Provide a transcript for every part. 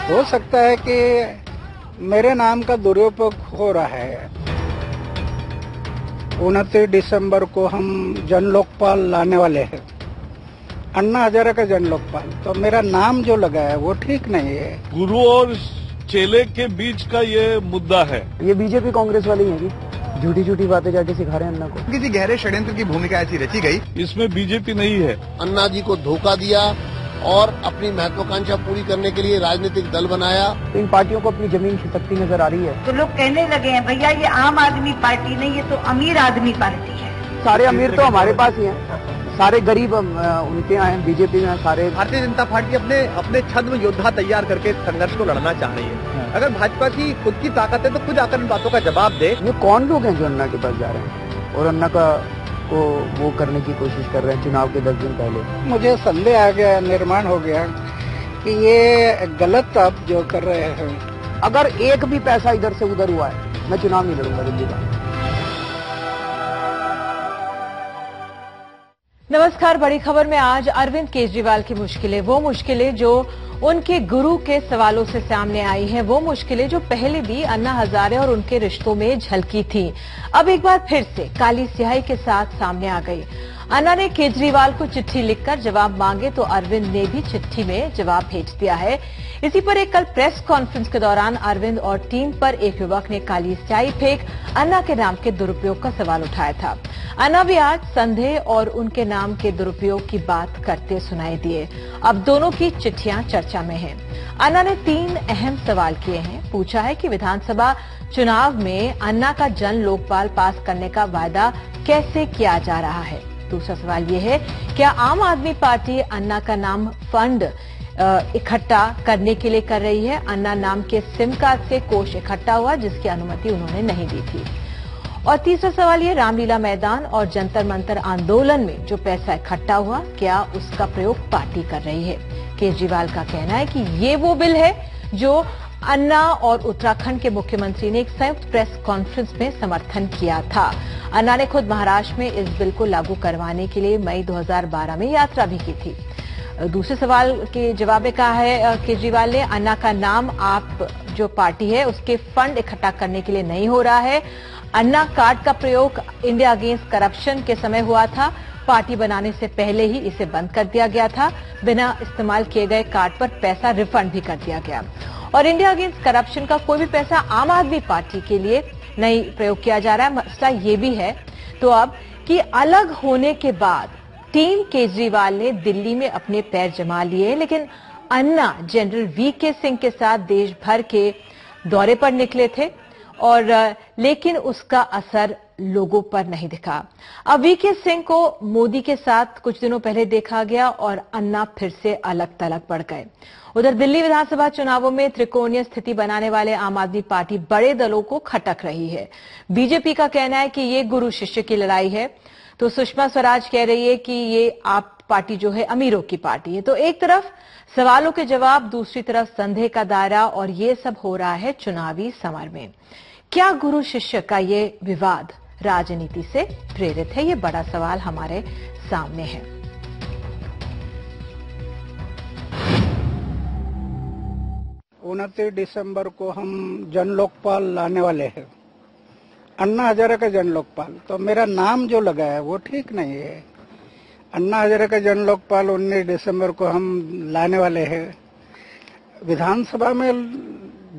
हो सकता है कि मेरे नाम का दुरुपयोग हो रहा है। 29 दिसंबर को हम जन लोकपाल लाने वाले हैं, अन्ना हजारे का जन लोकपाल। तो मेरा नाम जो लगा है वो ठीक नहीं है। गुरु और चेले के बीच का ये मुद्दा है। ये बीजेपी कांग्रेस वाले हैं जी, झूठी झूठी बातें जाके सिखा रहे हैं अन्ना को। किसी गहरे षड्यंत्र की भूमिका ऐसी रची गई। इसमें बीजेपी नहीं है। अन्ना जी को धोखा दिया और अपनी महत्वाकांक्षा पूरी करने के लिए राजनीतिक दल बनाया। इन पार्टियों को अपनी जमीन खिसकती नजर आ रही है। तो लोग कहने लगे हैं भैया ये आम आदमी पार्टी नहीं, ये तो अमीर आदमी पार्टी है। सारे अमीर तो हमारे पास ही हैं, सारे गरीब उनके यहाँ हैं, बीजेपी में सारे। भारतीय जनता पार्टी अपने छद्म योद्धा तैयार करके संघर्ष को लड़ना चाह रही है। अगर भाजपा की खुद की ताकत है तो खुद आकर इन बातों का जवाब दे। ये कौन लोग हैं जो अन्ना के पास जा रहे हैं और अन्ना को वो करने की कोशिश कर रहे हैं चुनाव के 10 दिन पहले? मुझे संदेह आ गया, निर्माण हो गया कि ये गलत आप जो कर रहे हैं। अगर एक भी पैसा इधर से उधर हुआ है मैं चुनाव नहीं लड़ूंगा दिल्ली का। नमस्कार, बड़ी खबर में आज अरविंद केजरीवाल की मुश्किलें, वो मुश्किलें जो उनके गुरु के सवालों से सामने आई हैं, वो मुश्किलें जो पहले भी अन्ना हजारे और उनके रिश्तों में झलकी थी, अब एक बार फिर से काली स्याही के साथ सामने आ गई। अन्ना ने केजरीवाल को चिट्ठी लिखकर जवाब मांगे तो अरविंद ने भी चिट्ठी में जवाब भेज दिया है। इसी पर एक कल प्रेस कॉन्फ्रेंस के दौरान अरविंद और टीम पर एक युवक ने काली स्याही फेंक अन्ना के नाम के दुरुपयोग का सवाल उठाया था। अन्ना भी आज संदेह और उनके नाम के दुरुपयोग की बात करते सुनाई दिए। अब दोनों की चिट्ठियां चर्चा में हैं। अन्ना ने 3 अहम सवाल किए हैं। पूछा है कि विधानसभा चुनाव में अन्ना का जन लोकपाल पास करने का वायदा कैसे किया जा रहा है। दूसरा सवाल ये है, क्या आम आदमी पार्टी अन्ना का नाम फंड इकट्ठा करने के लिए कर रही है? अन्ना नाम के सिम कार्ड से कोष इकट्ठा हुआ जिसकी अनुमति उन्होंने नहीं दी थी। और तीसरा सवाल ये, रामलीला मैदान और जंतर मंतर आंदोलन में जो पैसा इकट्ठा हुआ क्या उसका प्रयोग पार्टी कर रही है? केजरीवाल का कहना है कि ये वो बिल है जो अन्ना और उत्तराखंड के मुख्यमंत्री ने एक संयुक्त प्रेस कॉन्फ्रेंस में समर्थन किया था। अन्ना ने खुद महाराष्ट्र में इस बिल को लागू करवाने के लिए मई 2012 में यात्रा भी की थी। दूसरे सवाल के जवाब में कहा है केजरीवाल ने, अन्ना का नाम आप जो पार्टी है उसके फंड इकट्ठा करने के लिए नहीं हो रहा है। अन्ना कार्ड का प्रयोग इंडिया अगेंस्ट करप्शन के समय हुआ था। पार्टी बनाने से पहले ही इसे बंद कर दिया गया था। बिना इस्तेमाल किए गए कार्ड पर पैसा रिफंड भी कर दिया गया। और इंडिया अगेंस्ट करप्शन का कोई भी पैसा आम आदमी पार्टी के लिए नहीं प्रयोग किया जा रहा है। मसला ये भी है तो अब कि अलग होने के बाद टीम केजरीवाल ने दिल्ली में अपने पैर जमा लिए, लेकिन अन्ना जनरल वीके सिंह के साथ देश भर के दौरे पर निकले थे और लेकिन उसका असर लोगों पर नहीं दिखा। अब वीके सिंह को मोदी के साथ कुछ दिनों पहले देखा गया और अन्ना फिर से अलग थलग पड़ गए। उधर दिल्ली विधानसभा चुनावों में त्रिकोणीय स्थिति बनाने वाले आम आदमी पार्टी बड़े दलों को खटक रही है। बीजेपी का कहना है कि ये गुरु शिष्य की लड़ाई है, तो सुषमा स्वराज कह रही है कि ये आप पार्टी जो है अमीरों की पार्टी है। तो एक तरफ सवालों के जवाब, दूसरी तरफ संदेह का दायरा, और ये सब हो रहा है चुनावी समर में। क्या गुरु शिष्य का ये विवाद राजनीति से प्रेरित है? ये बड़ा सवाल हमारे सामने है। 29 दिसंबर को हम जन लोकपाल लाने वाले हैं, अन्ना हजारे का जन लोकपाल। तो मेरा नाम जो लगा है वो ठीक नहीं है। अन्ना हजारे का जन लोकपाल 19 दिसंबर को हम लाने वाले हैं। विधानसभा में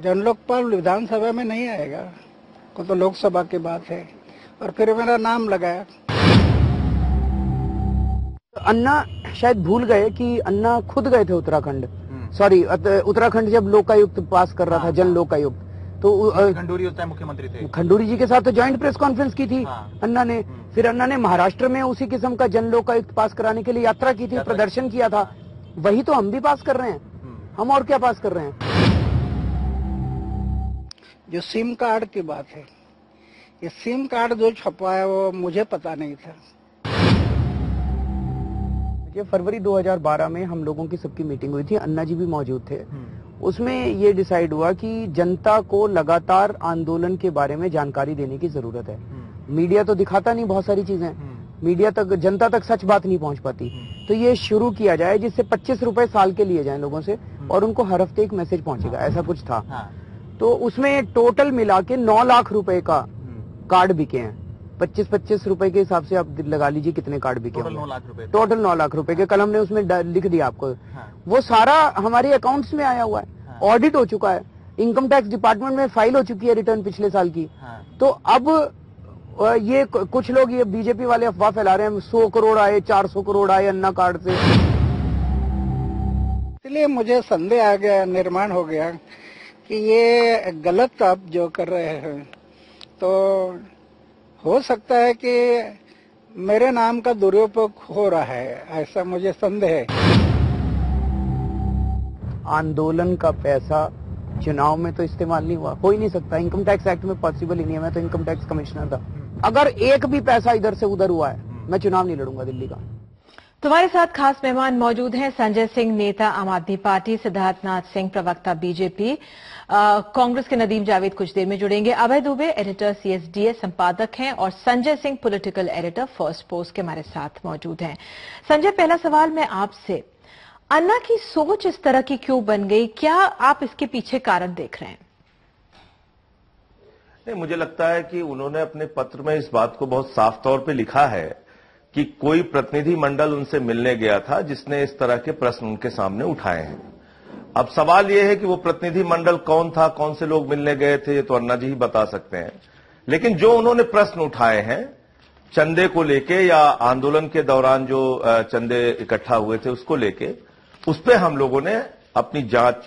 जन लोकपाल विधानसभा में नहीं आएगा, को तो लोकसभा की बात है। और फिर मेरा नाम लगाया। अन्ना शायद भूल गए कि अन्ना खुद गए थे उत्तराखंड, उत्तराखंड जब लोकायुक्त पास कर रहा था, जन लोकायुक्त, तो खंडूरी होता है मुख्यमंत्री थे, खंडूरी जी के साथ तो ज्वाइंट प्रेस कॉन्फ्रेंस की थी अन्ना ने। फिर अन्ना ने महाराष्ट्र में उसी किस्म का जन लोकायुक्त पास कराने के लिए यात्रा की थी, प्रदर्शन किया था। वही तो हम भी पास कर रहे हैं। हम और क्या पास कर रहे हैं? जो सिम कार्ड की बात है, ये सिम कार्ड जो छपवाया वो मुझे पता नहीं था। फरवरी 2012 में हम लोगों की सबकी मीटिंग हुई थी, अन्ना जी भी मौजूद थे। उसमें ये डिसाइड हुआ कि जनता को लगातार आंदोलन के बारे में जानकारी देने की जरूरत है। मीडिया तो दिखाता नहीं बहुत सारी चीजें, मीडिया तक, जनता तक सच बात नहीं पहुंच पाती। तो ये शुरू किया जाए जिससे 25 रुपए साल के लिए जाए लोगों से और उनको हर हफ्ते एक मैसेज पहुंचेगा, ऐसा कुछ था। तो उसमें टोटल मिला के 9 लाख रुपए का कार्ड बिके हैं। 25-25 रुपए के हिसाब से आप लगा लीजिए कितने कार्ड बिके टोटल 9 लाख रुपए। टोटल 9 लाख रुपए के कल हमने उसमें लिख दिया आपको। वो सारा हमारे अकाउंट्स में आया हुआ है, ऑडिट हो चुका है, इनकम टैक्स डिपार्टमेंट में फाइल हो चुकी है रिटर्न पिछले साल की। तो अब ये कुछ लोग ये बीजेपी वाले अफवाह फैला रहे हैं 100 करोड़ आए, 400 करोड़ आए अन्ना कार्ड से। इसलिए मुझे संदेह आ गया, निर्माण हो गया कि ये गलत आप जो कर रहे हैं, तो हो सकता है कि मेरे नाम का दुरुपयोग हो रहा है, ऐसा मुझे संदेह है। आंदोलन का पैसा चुनाव में तो इस्तेमाल नहीं हुआ, हो ही नहीं सकता, इनकम टैक्स एक्ट में पॉसिबल ही नहीं है। मैं तो इनकम टैक्स कमिश्नर था, अगर एक भी पैसा इधर से उधर हुआ है मैं चुनाव नहीं लड़ूंगा दिल्ली का। तुम्हारे साथ खास मेहमान मौजूद हैं संजय सिंह, नेता आम आदमी पार्टी, सिद्धार्थनाथ सिंह, प्रवक्ता बीजेपी, कांग्रेस के नदीम जावेद कुछ देर में जुड़ेंगे, अभय दुबे एडिटर CSDS संपादक हैं और Sanjay Singh political editor first post के हमारे साथ मौजूद हैं। संजय, पहला सवाल मैं आपसे, अन्ना की सोच इस तरह की क्यों बन गई, क्या आप इसके पीछे कारण देख रहे हैं? नहीं, मुझे लगता है कि उन्होंने अपने पत्र में इस बात को बहुत साफ तौर पे लिखा है कि कोई प्रतिनिधि मंडल उनसे मिलने गया था जिसने इस तरह के प्रश्न उनके सामने उठाए हैं। अब सवाल यह है कि वो प्रतिनिधि मंडल कौन था, कौन से लोग मिलने गए थे, ये तो अन्ना जी ही बता सकते हैं। लेकिन जो उन्होंने प्रश्न उठाए हैं चंदे को लेके या आंदोलन के दौरान जो चंदे इकट्ठा हुए थे उसको लेके, उस पर हम लोगों ने अपनी जांच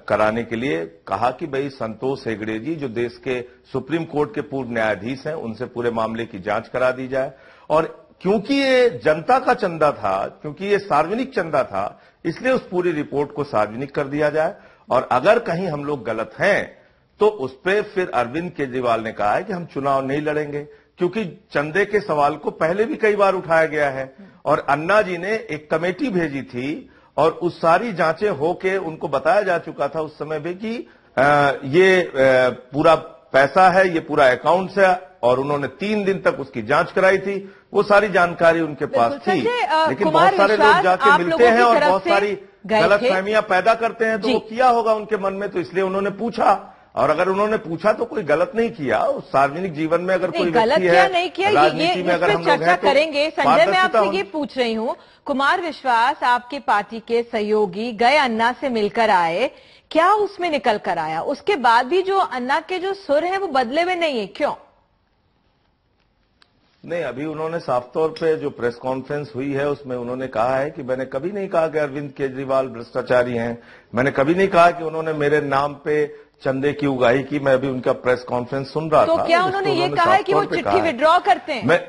कराने के लिए कहा कि भाई संतोष हेगड़े जी जो देश के सुप्रीम कोर्ट के पूर्व न्यायाधीश हैं, उनसे पूरे मामले की जांच करा दी जाए। और क्योंकि ये जनता का चंदा था, क्योंकि ये सार्वजनिक चंदा था, इसलिए उस पूरी रिपोर्ट को सार्वजनिक कर दिया जाए। और अगर कहीं हम लोग गलत हैं तो उस पर फिर अरविंद केजरीवाल ने कहा है कि हम चुनाव नहीं लड़ेंगे, क्योंकि चंदे के सवाल को पहले भी कई बार उठाया गया है और अन्ना जी ने एक कमेटी भेजी थी और उस सारी जांचें होके उनको बताया जा चुका था उस समय भी कि ये पूरा पैसा है, ये पूरा अकाउंट्स है, और उन्होंने 3 दिन तक उसकी जांच कराई थी। वो सारी जानकारी उनके पास थी, लेकिन बहुत सारे लोग जाके मिलते हैं और बहुत सारी गलतफहमियां पैदा करते हैं। तो वो किया होगा उनके मन में, तो इसलिए उन्होंने पूछा। और अगर उन्होंने पूछा तो कोई गलत नहीं किया। सार्वजनिक जीवन में अगर कोई गलत किया नहीं किया, राजनीति में अगर हम लोग चर्चा करेंगे। संजय, मैं आपसे ये पूछ रही हूँ, कुमार विश्वास आपके पार्टी के सहयोगी गए, अन्ना से मिलकर आए, क्या उसमें निकल कर आया? उसके बाद भी जो अन्ना के जो सुर है वो बदले हुए नहीं है, क्यों? नहीं, अभी उन्होंने साफ तौर पे जो प्रेस कॉन्फ्रेंस हुई है उसमें उन्होंने कहा है कि मैंने कभी नहीं कहा कि अरविंद केजरीवाल भ्रष्टाचारी हैं, मैंने कभी नहीं कहा कि उन्होंने मेरे नाम पे चंदे की उगाही की। मैं अभी उनका प्रेस कॉन्फ्रेंस सुन रहा था। तो क्या उन्होंने ये कहा है कि वो चिट्ठी विड्रॉ करते हैं?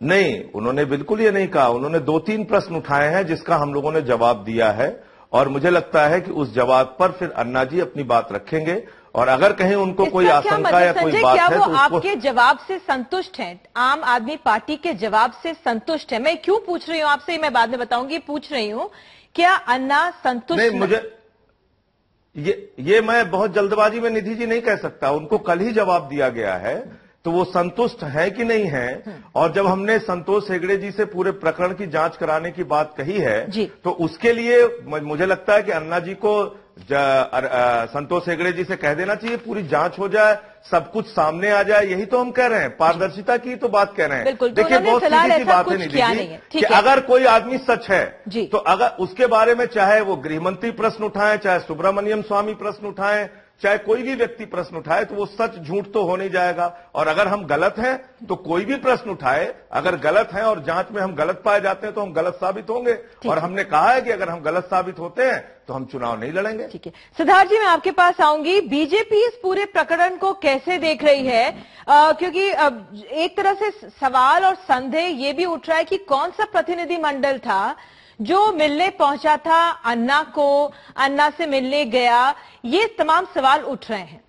नहीं, उन्होंने बिल्कुल ये नहीं कहा। उन्होंने 2-3 प्रश्न उठाए हैं जिसका हम लोगों ने जवाब दिया है और मुझे लगता है कि उस जवाब पर फिर अन्ना जी अपनी बात रखेंगे और अगर कहीं उनको कोई आशंका या कोई बात है तो आपके जवाब से संतुष्ट हैं? आम आदमी पार्टी के जवाब से संतुष्ट है? मैं क्यों पूछ रही हूं आपसे, मैं बाद में बताऊंगी। पूछ रही हूं क्या अन्ना संतुष्ट? नहीं, मुझे ये मैं बहुत जल्दबाजी में निधि जी नहीं कह सकता। उनको कल ही जवाब दिया गया है, तो वो संतुष्ट है कि नहीं है। और जब हमने संतोष हेगड़े जी से पूरे प्रकरण की जांच कराने की बात कही है तो उसके लिए मुझे लगता है कि अन्ना जी को संतोष हेगड़े जी से कह देना चाहिए, पूरी जांच हो जाए, सब कुछ सामने आ जाए। यही तो हम कह रहे हैं, पारदर्शिता की तो बात कह रहे हैं। देखिए, बहुत सीधी सी बात है निधि जी कि अगर कोई आदमी सच है तो अगर उसके बारे में चाहे वो गृहमंत्री प्रश्न उठाएं, चाहे सुब्रमण्यम स्वामी प्रश्न उठाएं, चाहे कोई भी व्यक्ति प्रश्न उठाए, तो वो सच झूठ तो हो नहीं जाएगा। और अगर हम गलत हैं तो कोई भी प्रश्न उठाए, अगर गलत हैं और जांच में हम गलत पाए जाते हैं तो हम गलत साबित होंगे। और हमने कहा है कि अगर हम गलत साबित होते हैं तो हम चुनाव नहीं लड़ेंगे। ठीक है सिद्धार्थ जी, मैं आपके पास आऊंगी। बीजेपी इस पूरे प्रकरण को कैसे देख रही है? क्योंकि एक तरह से सवाल और संदेह ये भी उठ रहा है कि कौन सा प्रतिनिधि मंडल था जो मिलने पहुंचा था अन्ना को, अन्ना से मिलने गया, ये तमाम सवाल उठ रहे हैं।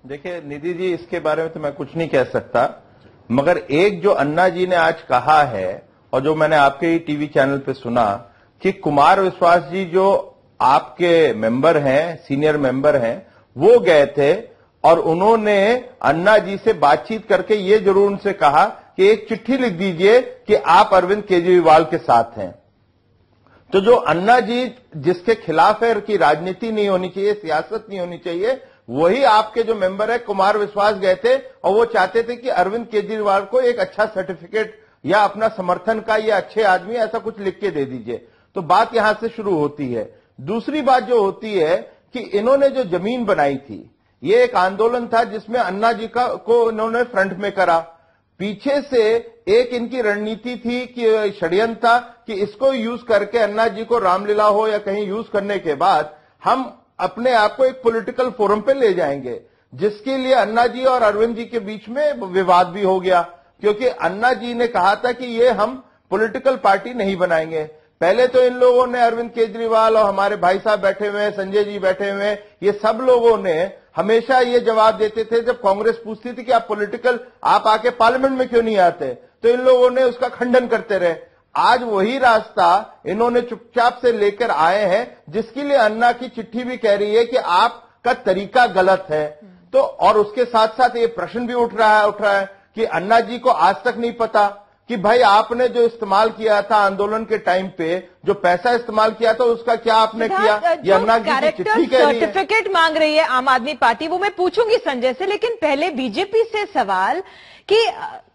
देखिए निधि जी, इसके बारे में तो मैं कुछ नहीं कह सकता, मगर एक जो अन्ना जी ने आज कहा है और जो मैंने आपके ही टीवी चैनल पे सुना कि कुमार विश्वास जी जो आपके मेंबर हैं, सीनियर मेंबर हैं, वो गए थे और उन्होंने अन्ना जी से बातचीत करके ये जरूर उनसे कहा कि एक चिट्ठी लिख दीजिए कि आप अरविंद केजरीवाल के साथ हैं। तो जो अन्ना जी जिसके खिलाफ है कि राजनीति नहीं होनी चाहिए, सियासत नहीं होनी चाहिए, वही आपके जो मेंबर है कुमार विश्वास गए थे और वो चाहते थे कि अरविंद केजरीवाल को एक अच्छा सर्टिफिकेट या अपना समर्थन का या अच्छे आदमी ऐसा कुछ लिख के दे दीजिए। तो बात यहां से शुरू होती है। दूसरी बात जो होती है कि इन्होंने जो जमीन बनाई थी, ये एक आंदोलन था जिसमें अन्ना जी को इन्होंने फ्रंट में करा। पीछे से एक इनकी रणनीति थी कि षड्यंत्र था कि इसको यूज करके अन्ना जी को रामलीला हो या कहीं यूज करने के बाद हम अपने आप को एक पॉलिटिकल फोरम पे ले जाएंगे, जिसके लिए अन्ना जी और अरविंद जी के बीच में विवाद भी हो गया, क्योंकि अन्ना जी ने कहा था कि ये हम पॉलिटिकल पार्टी नहीं बनाएंगे। पहले तो इन लोगों ने, अरविंद केजरीवाल और हमारे भाई साहब बैठे हुए हैं, संजय जी बैठे हुए हैं, ये सब लोगों ने हमेशा ये जवाब देते थे जब कांग्रेस पूछती थी कि आप पॉलिटिकल, आप आके पार्लियामेंट में क्यों नहीं आते, तो इन लोगों ने उसका खंडन करते रहे। आज वही रास्ता इन्होंने चुपचाप से लेकर आए हैं, जिसके लिए अन्ना की चिट्ठी भी कह रही है कि आपका तरीका गलत है। तो और उसके साथ साथ ये प्रश्न भी उठ रहा है कि अन्ना जी को आज तक नहीं पता कि भाई आपने जो इस्तेमाल किया था आंदोलन के टाइम पे, जो पैसा इस्तेमाल किया था उसका क्या आपने किया, ये अन्ना जी की चिट्ठी कह रही है। सर्टिफिकेट मांग रही है आम आदमी पार्टी, वो मैं पूछूंगी संजय से, लेकिन पहले बीजेपी से सवाल कि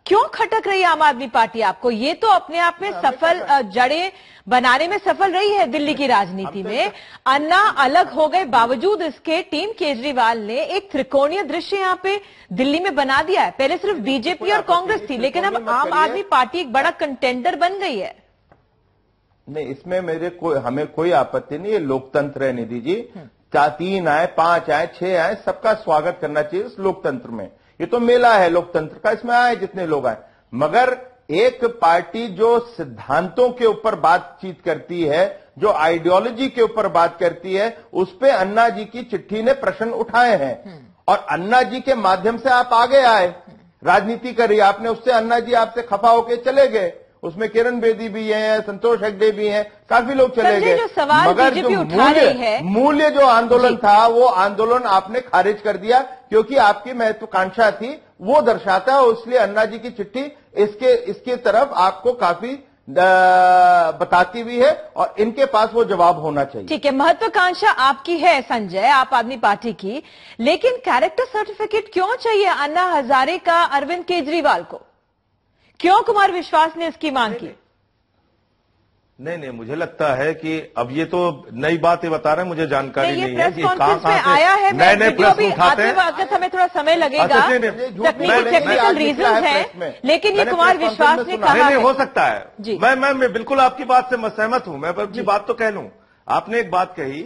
क्यों खटक रही है आम आदमी पार्टी आपको? ये तो अपने आप में सफल जड़ें बनाने में सफल रही है दिल्ली की राजनीति में। अन्ना अलग हो गए, बावजूद इसके टीम केजरीवाल ने एक त्रिकोणीय दृश्य यहाँ पे दिल्ली में बना दिया है। पहले सिर्फ बीजेपी और कांग्रेस थी, लेकिन अब आम आदमी पार्टी एक बड़ा कंटेंडर बन गई है। नहीं, इसमें हमें कोई आपत्ति नहीं, ये लोकतंत्र है निधि जी। 3 आए, 5 आए, 6 आए, सबका स्वागत करना चाहिए इस लोकतंत्र में। ये तो मेला है लोकतंत्र का, इसमें आए जितने लोग आए। मगर एक पार्टी जो सिद्धांतों के ऊपर बातचीत करती है, जो आइडियोलॉजी के ऊपर बात करती है, उस पे अन्ना जी की चिट्ठी ने प्रश्न उठाए हैं और अन्ना जी के माध्यम से आप आगे आए, राजनीति करी आपने, उससे अन्ना जी आपसे खफा होके चले गए। उसमें किरण बेदी भी हैं, संतोष हेगड़े भी हैं, काफी लोग चले गए। मगर जो मूल्य जो आंदोलन था, वो आंदोलन आपने खारिज कर दिया, क्योंकि आपकी महत्वाकांक्षा थी वो दर्शाता है। इसलिए अन्ना जी की चिट्ठी इसके तरफ आपको काफी बताती भी है और इनके पास वो जवाब होना चाहिए। ठीक है, महत्वाकांक्षा आपकी है संजय, आप आदमी पार्टी की, लेकिन कैरेक्टर सर्टिफिकेट क्यों चाहिए अन्ना हजारे का अरविंद केजरीवाल को? क्यों कुमार विश्वास ने इसकी मांग की? नहीं, मुझे लगता है कि अब ये तो नई बातें बता रहे हैं, मुझे जानकारी नहीं है कि कहां से आया है। नए प्रश्न उठाते हैं, हमें थोड़ा समय लगेगा, टेक्निकल रीजन है, लेकिन ये कुमार विश्वास ने कहा नहीं हो सकता है। मैं बिल्कुल आपकी बात से सहमत हूं। मैं अपनी बात तो कह लूं। आपने एक बात कही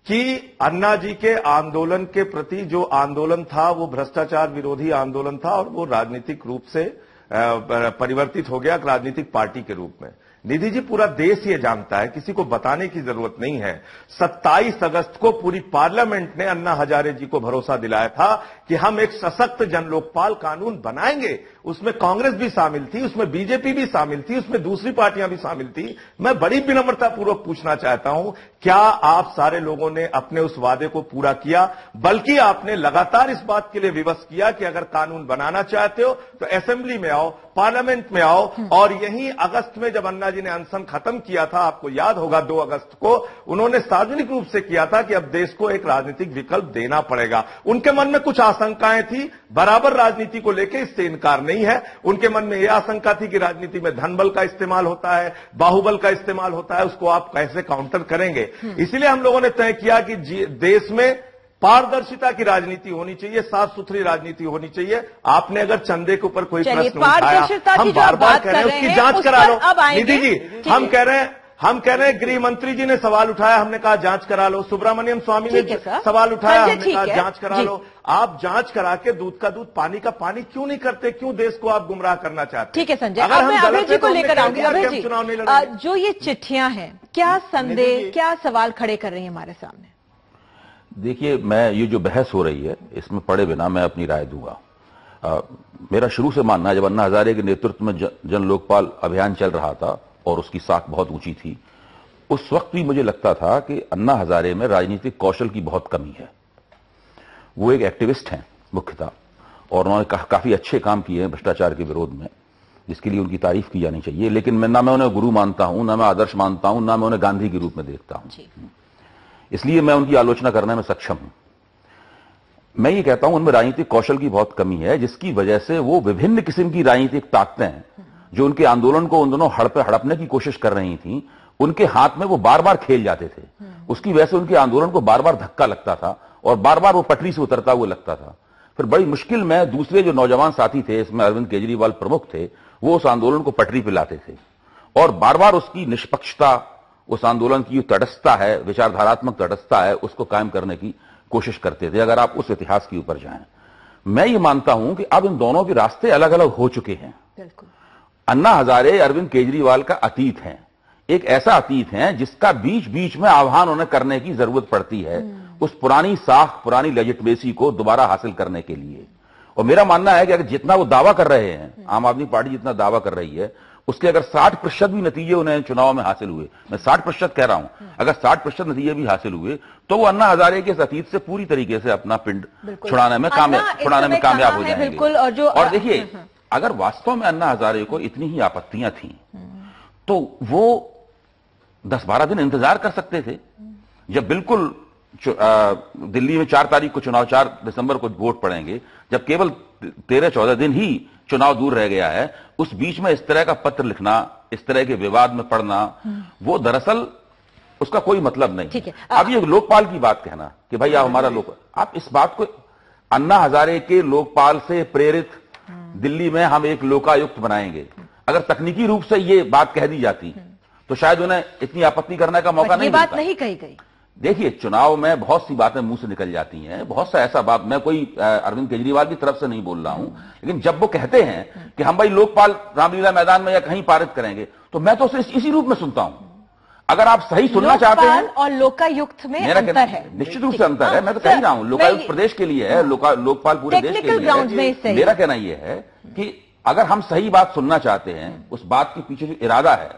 कि अन्ना जी के आंदोलन के प्रति जो आंदोलन था वो भ्रष्टाचार विरोधी आंदोलन था और वो राजनीतिक रूप से परिवर्तित हो गया राजनीतिक पार्टी के रूप में। निधि जी, पूरा देश ये जानता है, किसी को बताने की जरूरत नहीं है। 27 अगस्त को पूरी पार्लियामेंट ने अन्ना हजारे जी को भरोसा दिलाया था कि हम एक सशक्त जन लोकपाल कानून बनाएंगे। उसमें कांग्रेस भी शामिल थी, उसमें बीजेपी भी शामिल थी, उसमें दूसरी पार्टियां भी शामिल थी। मैं बड़ी विनम्रतापूर्वक पूछना चाहता हूं, क्या आप सारे लोगों ने अपने उस वादे को पूरा किया? बल्कि आपने लगातार इस बात के लिए विवश किया कि अगर कानून बनाना चाहते हो तो असेंबली में आओ, पार्लियामेंट में आओ। और यही अगस्त में जब अन्ना जी ने अनशन खत्म किया था, आपको याद होगा 2 अगस्त को, उन्होंने सार्वजनिक रूप से किया था कि अब देश को एक राजनीतिक विकल्प देना पड़ेगा। उनके मन में कुछ आशंकाएं थी, बराबर राजनीति को लेकर, इससे इनकार नहीं है। उनके मन में यह आशंका थी कि राजनीति में धनबल का इस्तेमाल होता है, बाहुबल का इस्तेमाल होता है, उसको आप कैसे काउंटर करेंगे। इसलिए हम लोगों ने तय किया कि देश में पारदर्शिता की राजनीति होनी चाहिए, साफ सुथरी राजनीति होनी चाहिए। आपने अगर चंदे के ऊपर कोई प्रश्न उठाया, हम बार बार कह रहे हैं उसकी जांच करा लो। निधि जी, हम कह रहे हैं गृह मंत्री जी ने सवाल उठाया, हमने कहा जांच करा लो। सुब्रमण्यम स्वामी ने सवाल उठाया, हमने कहा जांच करा लो। आप जांच करा के दूध का दूध, पानी का पानी क्यों नहीं करते? क्यों देश को आप गुमराह करना चाहते? ठीक है संजय, अब मैं अभय जी को लेकर आऊंगी। अभय जी, जो ये चिट्ठियां हैं, क्या संदेह, क्या सवाल खड़े कर रही है हमारे सामने? देखिए, मैं ये जो बहस हो रही है इसमें पढ़े बिना मैं अपनी राय दूंगा। मेरा शुरू से मानना है, जब अन्ना हजारे के नेतृत्व में जन लोकपाल अभियान चल रहा था और उसकी साख बहुत ऊंची थी, उस वक्त भी मुझे लगता था कि अन्ना हजारे में राजनीतिक कौशल की बहुत कमी है। वो एक एक्टिविस्ट हैं मुख्यतः, और उन्होंने काफी अच्छे काम किए हैं भ्रष्टाचार के विरोध में, जिसके लिए उनकी तारीफ की जानी चाहिए, लेकिन मैं ना मैं उन्हें गुरु मानता हूं, ना मैं आदर्श मानता हूं, ना मैं उन्हें गांधी के रूप में देखता हूं, इसलिए मैं उनकी आलोचना करने में सक्षम हूं। मैं ये कहता हूं उनमें राजनीतिक कौशल की बहुत कमी है, जिसकी वजह से वो विभिन्न किस्म की राजनीतिक ताकतें जो उनके आंदोलन को उन दोनों हड़पने की कोशिश कर रही थी, उनके हाथ में वो बार बार खेल जाते थे। उसकी वजह से उनके आंदोलन को बार बार धक्का लगता था और बार बार वो पटरी से उतरता हुआ लगता था। फिर बड़ी मुश्किल में दूसरे जो नौजवान साथी थे, इसमें अरविंद केजरीवाल प्रमुख थे, वो उस आंदोलन को पटरी पे लाते थे और बार बार उसकी निष्पक्षता, उस आंदोलन की तटस्थता है, विचारधारात्मक तटस्थता है, उसको कायम करने की कोशिश करते थे। अगर आप उस इतिहास के ऊपर जाएं, मैं ये मानता हूं कि अब इन दोनों के रास्ते अलग अलग हो चुके हैं। अन्ना हजारे अरविंद केजरीवाल का अतीत है, एक ऐसा अतीत है जिसका बीच बीच में आह्वान उन्हें करने की जरूरत पड़ती है उस पुरानी साख, पुरानी लेजिटिमेसी को दोबारा हासिल करने के लिए। और मेरा मानना है कि अगर जितना वो दावा कर रहे हैं, आम आदमी पार्टी जितना दावा कर रही है, उसके अगर 60% भी नतीजे उन्हें चुनाव में हासिल हुए, मैं 60% कह रहा हूं, अगर 60% नतीजे भी हासिल हुए तो वो अन्ना हजारे के अतीत से पूरी तरीके से अपना पिंड छुड़ाने में कामयाब हो जाएंगे। और देखिए, अगर वास्तव में अन्ना हजारे को इतनी ही आपत्तियां थी तो वो 10-12 दिन इंतजार कर सकते थे। जब बिल्कुल दिल्ली में 4 तारीख को चुनाव, 4 दिसंबर को वोट पड़ेंगे, जब केवल 13-14 दिन ही चुनाव दूर रह गया है, उस बीच में इस तरह का पत्र लिखना, इस तरह के विवाद में पड़ना, वो दरअसल उसका कोई मतलब नहीं। ठीक है। अब ये लोकपाल की बात कहना कि भाई आप हमारा लोक, आप इस बात को अन्ना हजारे के लोकपाल से प्रेरित दिल्ली में हम एक लोकायुक्त बनाएंगे, अगर तकनीकी रूप से ये बात कह दी जाती तो शायद उन्हें इतनी आपत्ति करने का मौका नहीं मिलता। बात नहीं कही गई। देखिए, चुनाव में बहुत सी बातें मुंह से निकल जाती हैं, बहुत सा ऐसा बात, मैं कोई अरविंद केजरीवाल की तरफ से नहीं बोल रहा हूं, लेकिन जब वो कहते हैं कि हम भाई लोकपाल रामलीला मैदान में या कहीं पारित करेंगे, तो मैं तो उसे इसी रूप में सुनता हूं। अगर आप सही सुनना चाहते हैं, और लोकायुक्त में अंतर है, निश्चित रूप से अंतर है, मैं तो कह ही रहा हूं। लोकायुक्त प्रदेश के लिए है, लोकपाल पूरे देश के लिए है। मेरा कहना यह है कि अगर हम सही बात सुनना चाहते हैं, उस बात के पीछे जो इरादा है,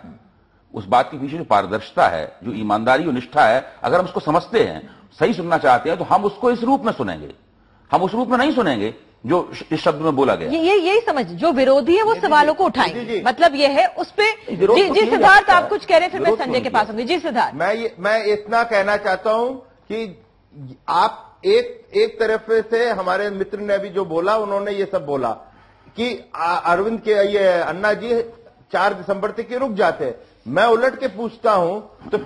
उस बात के पीछे जो पारदर्शिता है, जो ईमानदारी और निष्ठा है, अगर हम उसको समझते हैं, सही सुनना चाहते हैं, तो हम उसको इस रूप में सुनेंगे, हम उस रूप में नहीं सुनेंगे जो इस शब्द में बोला गया। यही समझ, जो विरोधी है वो सवालों को उठाएंगे, मतलब ये है उस पे। जी सिद्धार्थ, आप कुछ कह रहे हैं, फिर मैं संजय के पास आऊंगी। जी सिद्धार्थ, मैं इतना कहना चाहता हूं कि आप एक तरफ से, हमारे मित्र ने अभी जो बोला, उन्होंने ये सब बोला कि अरविंद के ये अन्ना जी 4 दिसंबर तक रुक जाते। मैं उलट के पूछता हूं तो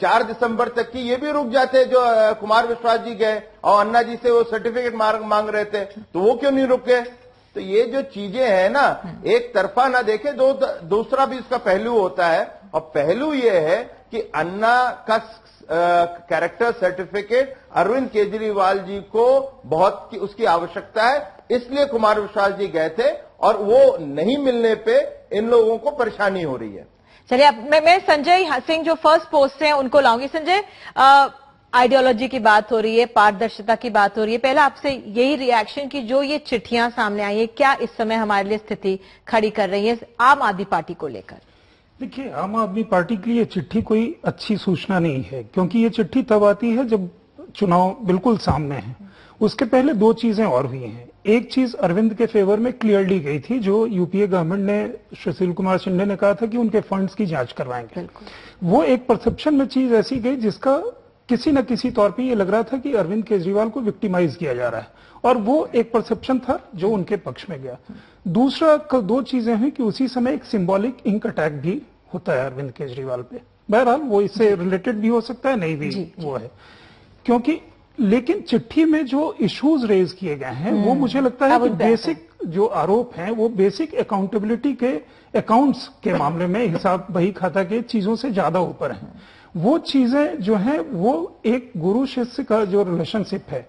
4 दिसंबर तक की ये भी रुक जाते जो कुमार विश्वास जी गए और अन्ना जी से वो सर्टिफिकेट मांग रहे थे, तो वो क्यों नहीं रुके? तो ये जो चीजें हैं ना, एक तरफा ना देखे, दूसरा भी इसका पहलू होता है। और पहलू ये है कि अन्ना का कैरेक्टर सर्टिफिकेट अरविंद केजरीवाल जी को बहुत उसकी आवश्यकता है, इसलिए कुमार विश्वास जी गए थे और वो नहीं मिलने पे इन लोगों को परेशानी हो रही है। चलिए, अब मैं संजय सिंह जो फर्स्ट पोस्ट हैं उनको लाऊंगी। संजय, आइडियोलॉजी की बात हो रही है, पारदर्शिता की बात हो रही है, पहले आपसे यही रिएक्शन की जो ये चिट्ठियां सामने आई है, क्या इस समय हमारे लिए स्थिति खड़ी कर रही है आम आदमी पार्टी को लेकर? देखिए, आम आदमी पार्टी के लिए चिट्ठी कोई अच्छी सूचना नहीं है, क्योंकि ये चिट्ठी तब आती है जब चुनाव बिल्कुल सामने है। उसके पहले 2 चीजें और हुई हैं। एक चीज अरविंद के फेवर में क्लियरली गई थी, जो यूपीए गवर्नमेंट ने, सुशील कुमार शिंदे ने कहा था कि उनके फंड्स की जांच करवाएंगे। वो एक परसेप्शन में चीज ऐसी गई जिसका किसी न किसी तौर पे ये लग रहा था कि अरविंद केजरीवाल को विक्टिमाइज किया जा रहा है, और वो एक परसेप्शन था जो उनके पक्ष में गया। दूसरा 2 चीजें हुई कि उसी समय एक सिंबॉलिक इंक अटैक भी होता है अरविंद केजरीवाल पे। बहरहाल वो इससे रिलेटेड भी हो सकता है, नहीं भी वो है, क्योंकि लेकिन चिट्ठी में जो इश्यूज रेज किए गए हैं वो मुझे लगता है कि बेसिक जो आरोप हैं वो बेसिक अकाउंटेबिलिटी के, अकाउंट्स के मामले में, हिसाब बही खाता के चीजों से ज्यादा ऊपर हैं। वो चीजें जो हैं वो एक गुरु शिष्य का जो रिलेशनशिप है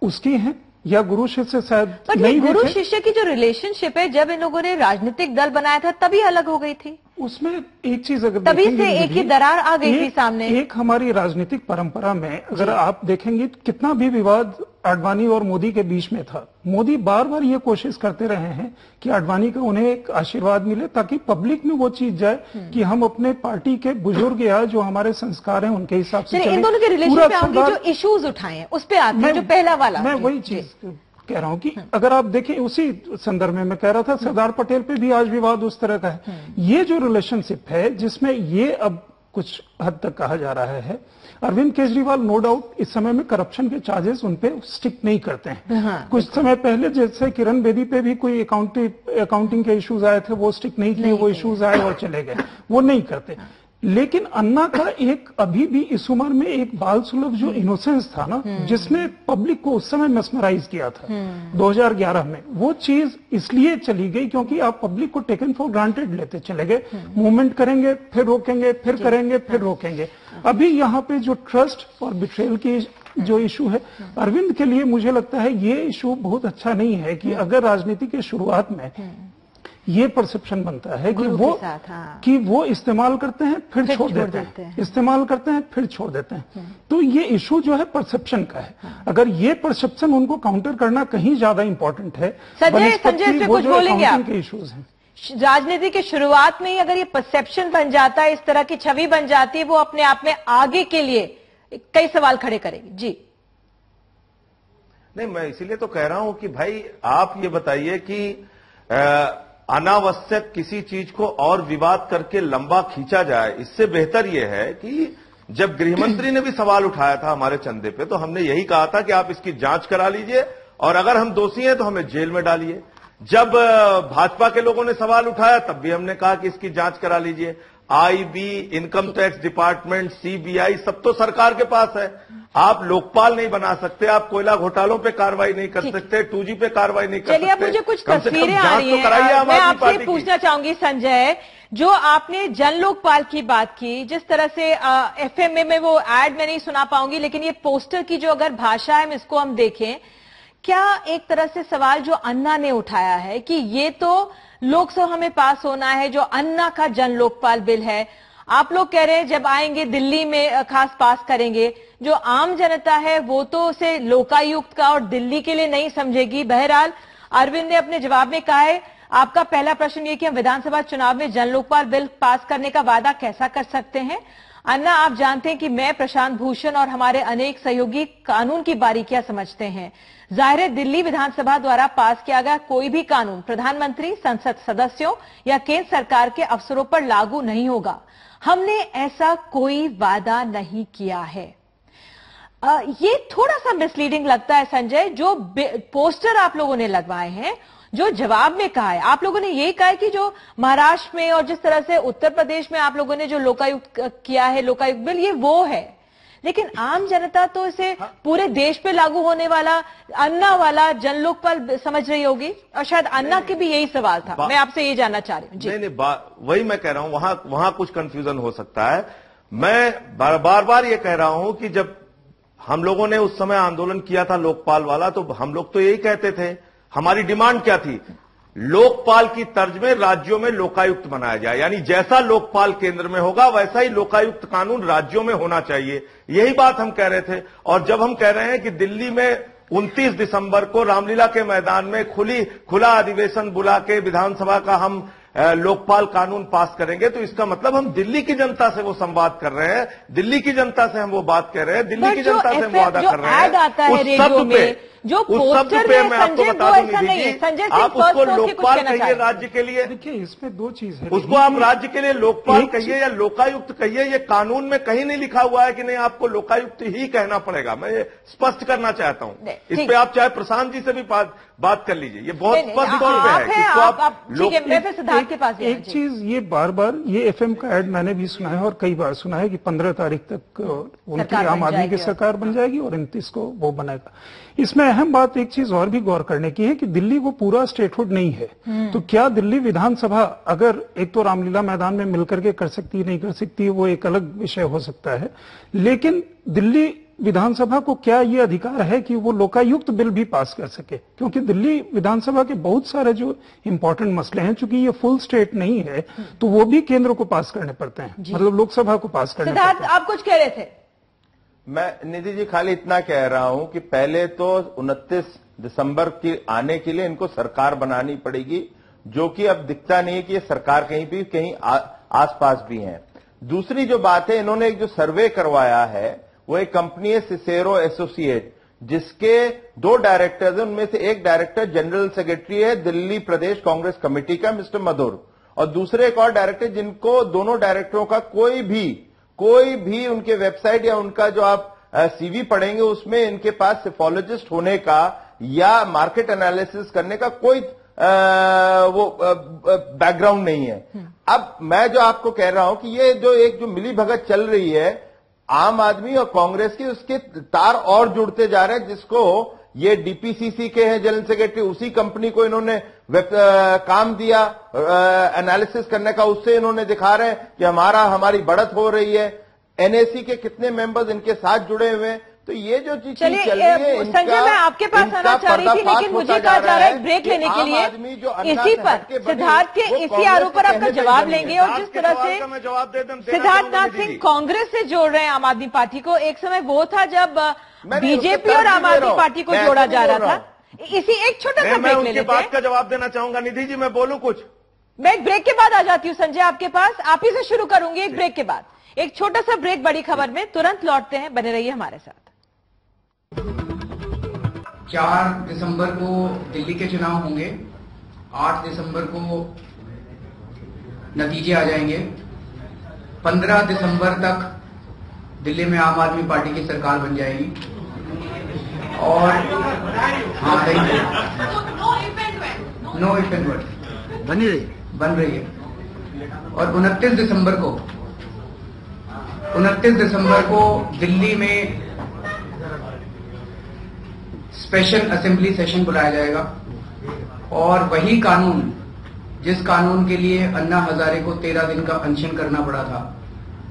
उसकी हैं, या गुरु शिष्य शायद नहीं। गुरु शिष्य की जो रिलेशनशिप है, जब इन लोगों ने राजनीतिक दल बनाया था तभी अलग हो गई थी। उसमें एक चीज अगर तभी से एक ही दरार आ गई थी सामने। एक हमारी राजनीतिक परंपरा में अगर आप देखेंगे कितना भी विवाद आडवाणी और मोदी के बीच में था, मोदी बार बार ये कोशिश करते रहे हैं कि आडवाणी का उन्हें एक आशीर्वाद मिले, ताकि पब्लिक में वो चीज जाए कि हम अपने पार्टी के बुजुर्ग या जो हमारे संस्कार हैं उनके हिसाब से चले। इन दोनों के रिलेशन पे जो इश्यूज उठाए हैं उस पे आते हैं, जो पहला वाला। मैं वही चीज कह रहा हूं कि अगर आप देखें उसी संदर्भ में मैं कह रहा था सरदार पटेल पे भी आज विवाद उस तरह का है। ये जो रिलेशनशिप है जिसमें ये अब कुछ हद तक कहा जा रहा है, अरविंद केजरीवाल नो डाउट इस समय में करप्शन के चार्जेस उन पे स्टिक नहीं करते हैं। कुछ समय पहले जैसे किरण बेदी पे भी कोई अकाउंटिंग के इश्यूज आए थे, वो स्टिक नहीं किए, वो इश्यूज आए और चले गए, वो नहीं करते। लेकिन अन्ना का एक अभी भी इस उम्र में एक बाल सुलभ जो इनोसेंस था ना, जिसने पब्लिक को उस समय मेस्मराइज किया था 2011 में, वो चीज इसलिए चली गई क्योंकि आप पब्लिक को टेकन फॉर ग्रांटेड लेते चले गए। मूवमेंट करेंगे फिर रोकेंगे, फिर करेंगे फिर रोकेंगे। अभी यहाँ पे जो ट्रस्ट और बिट्रेयल की जो इशू है अरविंद के लिए, मुझे लगता है ये इशू बहुत अच्छा नहीं है कि अगर राजनीति के शुरुआत में ये परसेप्शन बनता है कि वो इस्तेमाल करते हैं फिर छोड़ देते हैं, इस्तेमाल करते हैं फिर छोड़ देते हैं, तो ये इशू जो है परसेप्शन का है। अगर ये परसेप्शन उनको काउंटर करना कहीं ज्यादा इंपॉर्टेंट है। संजय कुछ बोलेंगे आप? के इश्यूज हैं राजनीति की शुरुआत में ही अगर ये परसेप्शन बन जाता है, इस तरह की छवि बन जाती है, वो अपने आप में आगे के लिए कई सवाल खड़े करेगी। जी नहीं, मैं इसीलिए तो कह रहा हूं कि भाई आप ये बताइए कि अनावश्यक किसी चीज को और विवाद करके लंबा खींचा जाए, इससे बेहतर यह है कि जब गृहमंत्री ने भी सवाल उठाया था हमारे चंदे पे, तो हमने यही कहा था कि आप इसकी जांच करा लीजिए और अगर हम दोषी हैं तो हमें जेल में डालिए। जब भाजपा के लोगों ने सवाल उठाया तब भी हमने कहा कि इसकी जांच करा लीजिए। IB, income tax department, CBI सब तो सरकार के पास है। आप लोकपाल नहीं बना सकते, आप कोयला घोटालों पे कार्रवाई नहीं कर सकते, 2G पे कार्रवाई नहीं कर सकते। चलिए अब मुझे कुछ तस्वीरें आ रही हैं, मैं आपसे पूछना चाहूंगी संजय, जो आपने जन लोकपाल की बात की, जिस तरह से एफएम में वो एड में नहीं सुना पाऊंगी, लेकिन ये पोस्टर की जो अगर भाषा है इसको हम देखें, क्या एक तरह से सवाल जो अन्ना ने उठाया है कि ये तो लोकसभा में पास होना है, जो अन्ना का जन लोकपाल बिल है, आप लोग कह रहे हैं जब आएंगे दिल्ली में खास पास करेंगे, जो आम जनता है वो तो उसे लोकायुक्त का और दिल्ली के लिए नहीं समझेगी। बहरहाल अरविंद ने अपने जवाब में कहा है, आपका पहला प्रश्न ये कि हम विधानसभा चुनाव में जन लोकपाल बिल पास करने का वादा कैसा कर सकते हैं। अन्ना, आप जानते हैं कि मैं, प्रशांत भूषण और हमारे अनेक सहयोगी कानून की बारीकियां समझते हैं। जाहिर है दिल्ली विधानसभा द्वारा पास किया गया कोई भी कानून प्रधानमंत्री, संसद सदस्यों या केंद्र सरकार के अफसरों पर लागू नहीं होगा। हमने ऐसा कोई वादा नहीं किया है। ये थोड़ा सा मिसलीडिंग लगता है संजय, जो पोस्टर आप लोगों ने लगवाए हैं, जो जवाब में कहा है, आप लोगों ने यही कहा है कि जो महाराष्ट्र में और जिस तरह से उत्तर प्रदेश में आप लोगों ने जो लोकायुक्त किया है, लोकायुक्त बिल, ये वो है, लेकिन आम जनता तो इसे पूरे देश पे लागू होने वाला अन्ना वाला जन लोकपाल समझ रही होगी, और शायद अन्ना के भी यही सवाल था। मैं आपसे ये जानना चाह रही हूँ। नहीं, वही मैं कह रहा हूं, वहां कुछ कंफ्यूजन हो सकता है। मैं बार बार ये कह रहा हूं कि जब हम लोगों ने उस समय आंदोलन किया था लोकपाल वाला, तो हम लोग तो यही कहते थे, हमारी डिमांड क्या थी, लोकपाल की तर्ज में राज्यों में लोकायुक्त बनाया जाए, यानी जैसा लोकपाल केंद्र में होगा वैसा ही लोकायुक्त कानून राज्यों में होना चाहिए, यही बात हम कह रहे थे। और जब हम कह रहे हैं कि दिल्ली में 29 दिसंबर को रामलीला के मैदान में खुला अधिवेशन बुला के विधानसभा का हम लोकपाल कानून पास करेंगे, तो इसका मतलब हम दिल्ली की जनता से वो संवाद कर रहे हैं, दिल्ली की जनता से हम वो बात कह रहे हैं, दिल्ली की जनता से हम वादा कर रहे हैं। उस शब्द पे, उस शब्द पे मैं आपको बता दूं निधि जी, आप उसको लोकपाल कहिए राज्य के लिए, देखिए इसमें दो चीज है, उसको आप राज्य के लिए लोकपाल कहिए या लोकायुक्त कहिए, ये कानून में कहीं नहीं लिखा हुआ है कि नहीं आपको लोकायुक्त ही कहना पड़ेगा। मैं ये स्पष्ट करना चाहता हूं, इस पे आप चाहे प्रशांत जी से भी बात कर लीजिए, ये बहुत स्पष्ट तौर पर है कि आप एक चीज ये बार बार ये एफएम का ऐड मैंने भी सुना है और कई बार सुना है कि 15 तारीख तक उनकी आम आदमी की सरकार बन जाएगी और 29 को वो बनेगा। इसमें अहम बात एक चीज और भी गौर करने की है कि दिल्ली वो पूरा स्टेटहुड नहीं है, तो क्या दिल्ली विधानसभा अगर एक तो रामलीला मैदान में मिलकर के कर सकती है नहीं कर सकती है वो एक अलग विषय हो सकता है, लेकिन दिल्ली विधानसभा को क्या ये अधिकार है कि वो लोकायुक्त बिल भी पास कर सके, क्योंकि दिल्ली विधानसभा के बहुत सारे जो इंपॉर्टेंट मसले हैं, चूंकि ये फुल स्टेट नहीं है तो वो भी केंद्र को पास करने पड़ते हैं, मतलब लोकसभा को पास करने पड़ते हैं। सिद्धार्थ, आप कुछ कह रहे थे? मैं निधि जी खाली इतना कह रहा हूं कि पहले तो 29 दिसंबर की आने के लिए इनको सरकार बनानी पड़ेगी, जो कि अब दिखता नहीं है कि ये सरकार कहीं आसपास भी है। दूसरी जो बात है, इन्होंने एक जो सर्वे करवाया है वो एक कंपनी है सिसेरो एसोसिएट, जिसके 2 डायरेक्टर्स हैं, उनमें से एक डायरेक्टर जनरल सेक्रेटरी है दिल्ली प्रदेश कांग्रेस कमेटी का मिस्टर मधुर, और दूसरे एक और डायरेक्टर जिनको दोनों डायरेक्टरों का कोई भी उनके वेबसाइट या उनका जो आप सीवी पढ़ेंगे उसमें इनके पास सिफोलॉजिस्ट होने का या मार्केट एनालिसिस करने का कोई बैकग्राउंड नहीं है। अब मैं जो आपको कह रहा हूं कि ये जो मिली भगत चल रही है आम आदमी और कांग्रेस की, उसके तार और जुड़ते जा रहे हैं, जिसको ये डीपीसीसी के हैं जनरल सेक्रेटरी, उसी कंपनी को इन्होंने काम दिया एनालिसिस करने का, उससे इन्होंने दिखा रहे हैं कि हमारी बढ़त हो रही है। एनएसी के कितने मेंबर्स इनके साथ जुड़े हुए हैं। तो ये जो चीज चल रही है, संजय, मैं आपके पास आना चाह रही थी, लेकिन मुझे कहा जा रहा है ब्रेक लेने के लिए। इसी पर सिद्धार्थ के इसी आरोप पर आपका जवाब लेंगे, और जिस तरह से सिद्धार्थ नाथ सिंह कांग्रेस से जोड़ रहे हैं आम आदमी पार्टी को, एक समय वो था जब बीजेपी और आम आदमी पार्टी को जोड़ा जा रहा था। इसी एक छोटा सा ब्रेक ले लेते हैं। बात का जवाब देना चाहूंगा निधि जी, मैं बोलूं कुछ? मैं एक ब्रेक के बाद आ जाती हूं संजय आपके पास, आप ही से शुरू करूंगी एक ब्रेक के बाद। एक छोटा सा ब्रेक बड़ी खबर में, तुरंत लौटते हैं, बने रहिए हमारे साथ। 4 दिसंबर को दिल्ली के चुनाव होंगे, 8 दिसंबर को नतीजे आ जाएंगे, 15 दिसंबर तक दिल्ली में आम आदमी पार्टी की सरकार बन जाएगी। और हाँ, नो इफ एंड बट बन रही है। और 29 दिसंबर को दिल्ली में स्पेशल असेंबली सेशन बुलाया जाएगा, और वही कानून, जिस कानून के लिए अन्ना हजारे को 13 दिन का अनशन करना पड़ा था,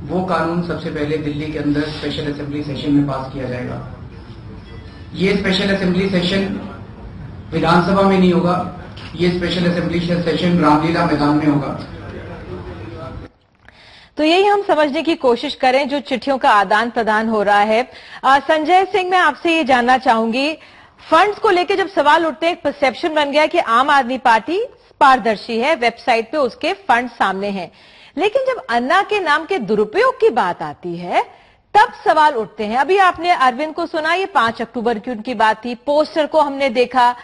वो कानून सबसे पहले दिल्ली के अंदर स्पेशल असेंबली सेशन में पास किया जाएगा। ये स्पेशल असेंबली सेशन विधानसभा में नहीं होगा, ये स्पेशल असेंबली सेशन रामलीला मैदान में होगा। तो यही हम समझने की कोशिश करें जो चिट्ठियों का आदान प्रदान हो रहा है। संजय सिंह, मैं आपसे ये जानना चाहूंगी, फंड्स को लेकर जब सवाल उठते हैं, एक परसेप्शन बन गया कि आम आदमी पार्टी पारदर्शी है, वेबसाइट पे उसके फंड सामने हैं, लेकिन जब अन्ना के नाम के दुरुपयोग की बात आती है तब सवाल उठते हैं। अभी आपने अरविंद को सुना, ये 5 अक्टूबर की उनकी बात थी, पोस्टर को हमने देखा,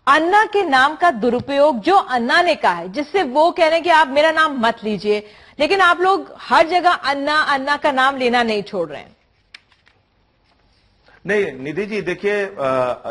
अन्ना के नाम का दुरुपयोग जो अन्ना ने कहा है, जिससे वो कह रहे हैं कि आप मेरा नाम मत लीजिए, लेकिन आप लोग हर जगह अन्ना का नाम लेना नहीं छोड़ रहे हैं। नहीं निधि जी, देखिए,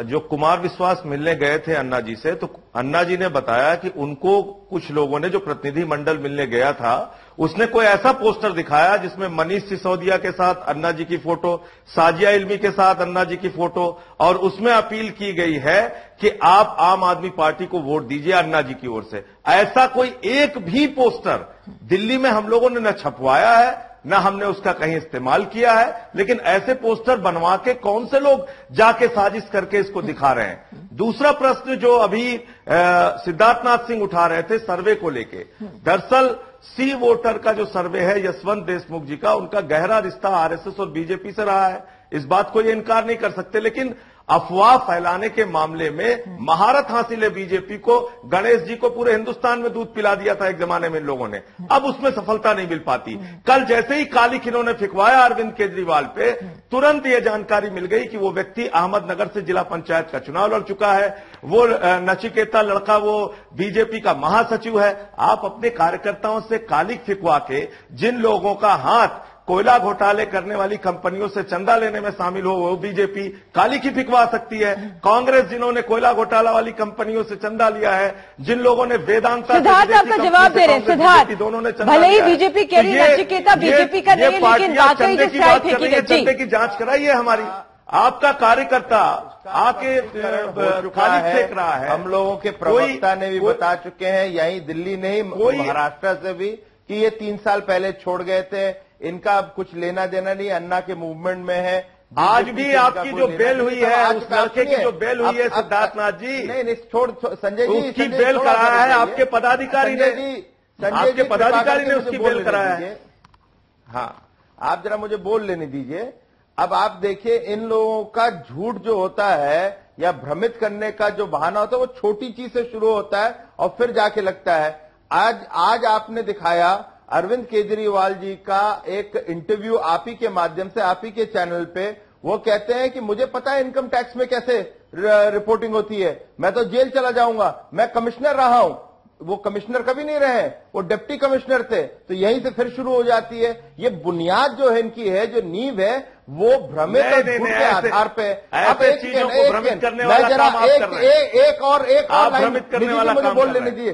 जो कुमार विश्वास मिलने गए थे अन्ना जी से, तो अन्ना जी ने बताया कि उनको कुछ लोगों ने, जो प्रतिनिधि मंडल मिलने गया था, उसने कोई ऐसा पोस्टर दिखाया जिसमें मनीष सिसोदिया के साथ अन्ना जी की फोटो, साजिया इल्मी के साथ अन्ना जी की फोटो, और उसमें अपील की गई है कि आप आम आदमी पार्टी को वोट दीजिए अन्ना जी की ओर से। ऐसा कोई एक भी पोस्टर दिल्ली में हम लोगों ने न छपवाया है, न हमने उसका कहीं इस्तेमाल किया है, लेकिन ऐसे पोस्टर बनवा के कौन से लोग जाके साजिश करके इसको दिखा रहे हैं। दूसरा प्रश्न जो अभी सिद्धार्थ नाथ सिंह उठा रहे थे सर्वे को लेके, दरअसल सी वोटर का जो सर्वे है यशवंत देशमुख जी का, उनका गहरा रिश्ता आरएसएस और बीजेपी से रहा है, इस बात को ये इनकार नहीं कर सकते, लेकिन अफवाह फैलाने के मामले में महारत हासिल है बीजेपी को। गणेश जी को पूरे हिंदुस्तान में दूध पिला दिया था एक जमाने में इन लोगों ने, अब उसमें सफलता नहीं मिल पाती। कल जैसे ही कालिख इन्होंने फिकवाया अरविंद केजरीवाल पे, तुरंत ये जानकारी मिल गई कि वो व्यक्ति अहमदनगर से जिला पंचायत का चुनाव लड़ चुका है, वो नचिकेता लड़का वो बीजेपी का महासचिव है। आप अपने कार्यकर्ताओं से कालिख फिकवा के जिन लोगों का हाथ कोयला घोटाले करने वाली कंपनियों से चंदा लेने में शामिल हो, वो बीजेपी कालिख ही फिकवा सकती है। कांग्रेस जिन्होंने कोयला घोटाला वाली कंपनियों से चंदा लिया है, जिन लोगों ने वेदांता, सिद्धार्थ आपका जवाब दे रहे हैं, सिद्धार्थ दोनों ने भले ही बीजेपी कह रही है नचिकेता बीजेपी का नहीं है, लेकिन वाकई जो साइड फेंकी गई, चंदे की जांच कराइए हमारी। आपका कार्यकर्ता आके खाली फेंक रहा है। हम लोगों के प्रवक्ता ने भी बता चुके हैं, यहीं दिल्ली नहीं महाराष्ट्र से भी, कि ये 3 साल पहले छोड़ गए थे, इनका अब कुछ लेना देना नहीं, अन्ना के मूवमेंट में है। आज भी आपकी जो बेल हुई है, उस लड़के की जो बेल हुई है सिद्धार्थ नाथ जी, नहीं छोड़ संजय जी, उसकी बेल कराया है आपके पदाधिकारी ने, आपके पदाधिकारी ने उसकी बेल कराया है। हाँ, आप जरा मुझे बोल लेने दीजिए। अब आप देखिए, इन लोगों का झूठ जो होता है या भ्रमित करने का जो बहाना होता है, वो छोटी चीज से शुरू होता है और फिर जाके लगता है। आज आपने दिखाया अरविंद केजरीवाल जी का एक इंटरव्यू आप ही के माध्यम से, आप ही के चैनल पे, वो कहते हैं कि मुझे पता है इनकम टैक्स में कैसे रिपोर्टिंग होती है, मैं तो जेल चला जाऊंगा, मैं कमिश्नर रहा हूं। वो कमिश्नर कभी नहीं रहे, वो डिप्टी कमिश्नर थे। तो यहीं से फिर शुरू हो जाती है। ये बुनियाद जो है इनकी है, जो नींव है, वो भ्रमित और झूठ के आधार पे। अब एक और मुझे बोल लेने दीजिए,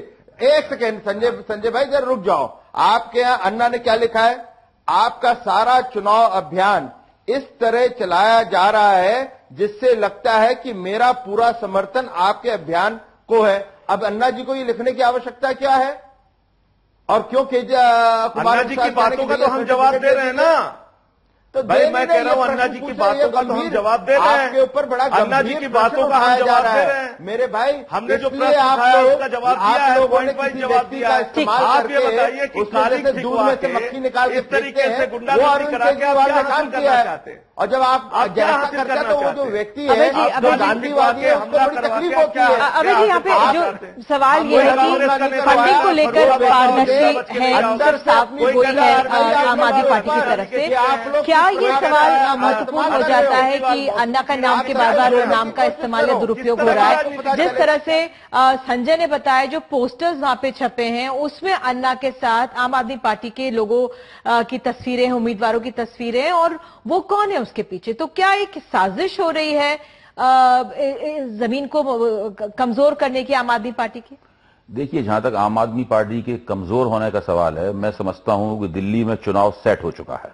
एक सेकेंड संजय भाई जरा रुक जाओ। आपके यहां अन्ना ने क्या लिखा है? आपका सारा चुनाव अभियान इस तरह चलाया जा रहा है जिससे लगता है कि मेरा पूरा समर्थन आपके अभियान को है। अब अन्ना जी को ये लिखने की आवश्यकता क्या है? और क्यों अन्ना जी की बातों का तो हम जवाब दे रहे हैं ना। तो भाई मैं कह रहा हूं अन्ना जी की बातों का तो हम जवाब दे रहे हैं। आपके ऊपर बड़ा अन्ना जी की बातों का हम जवाब दे रहे हैं। मेरे भाई, हमने जो प्रश्न उठाया उसका जवाब दिया है, पॉइंट वाइज जवाब दिया है। आप ये बताइए कि काली दूध में से मक्खी निकाल के इस तरीके से गुंडागर्दी करा के आप क्या हासिल करना चाहते हैं? और जब आप जैसा करते हैं तो वो जो व्यक्ति है जो गांधीवादी है, उसको बड़ी तकलीफ होती है। अभी जी यहाँ पे जो सवाल ये है कि फंडिंग को लेकर पारदर्शी है, सिर्फ साफ में बोली है आम आदमी पार्टी की तरफ से। क्या ये सवाल महत्वपूर्ण हो जाता है कि अन्ना का नाम के बार बार नाम का इस्तेमाल या दुरुपयोग हो रहा है? जिस तरह से संजय ने बताया, जो पोस्टर्स वहां पे छपे हैं उसमें अन्ना के साथ आम आदमी पार्टी के लोगों की तस्वीरें, उम्मीदवारों की तस्वीरें, और वो कौन है उसके पीछे? तो क्या एक साजिश हो रही है जमीन को कमजोर करने की आम आदमी पार्टी की? देखिए, जहां तक आम आदमी पार्टी के कमजोर होने का सवाल है, मैं समझता हूं कि दिल्ली में चुनाव सेट हो चुका है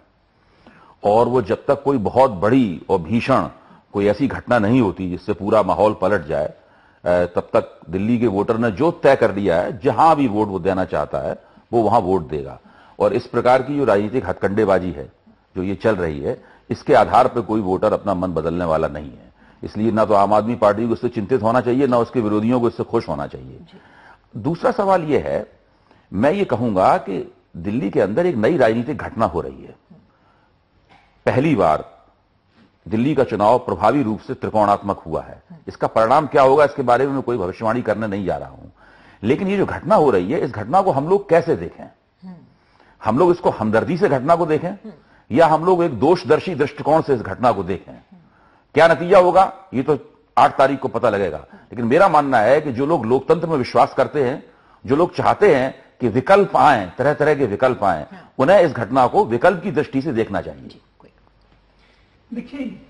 और वो जब तक कोई बहुत बड़ी और भीषण कोई ऐसी घटना नहीं होती जिससे पूरा माहौल पलट जाए, तब तक दिल्ली के वोटर ने जो तय कर लिया है, जहां भी वोट वो देना चाहता है वो वहां वोट देगा। और इस प्रकार की जो राजनीतिक हथकंडेबाजी है जो ये चल रही है, इसके आधार पर कोई वोटर अपना मन बदलने वाला नहीं है। इसलिए ना तो आम आदमी पार्टी को इससे चिंतित होना चाहिए, ना उसके विरोधियों को इससे खुश होना चाहिए। दूसरा सवाल यह है, मैं ये कहूंगा कि दिल्ली के अंदर एक नई राजनीतिक घटना हो रही है। पहली बार दिल्ली का चुनाव प्रभावी रूप से त्रिकोणात्मक हुआ है। इसका परिणाम क्या होगा इसके बारे में मैं कोई भविष्यवाणी करने नहीं जा रहा हूं, लेकिन ये जो घटना हो रही है, इस घटना को हम लोग कैसे देखें? हम लोग इसको हमदर्दी से घटना को देखें या हम लोग एक दोषदर्शी दृष्टिकोण से इस घटना को देखें? क्या नतीजा होगा ये तो 8 तारीख को पता लगेगा। लेकिन मेरा मानना है कि जो लोग लोकतंत्र में विश्वास करते हैं, जो लोग चाहते हैं कि विकल्प आए, तरह तरह के विकल्प आए, उन्हें इस घटना को विकल्प की दृष्टि से देखना चाहिए। देखिए,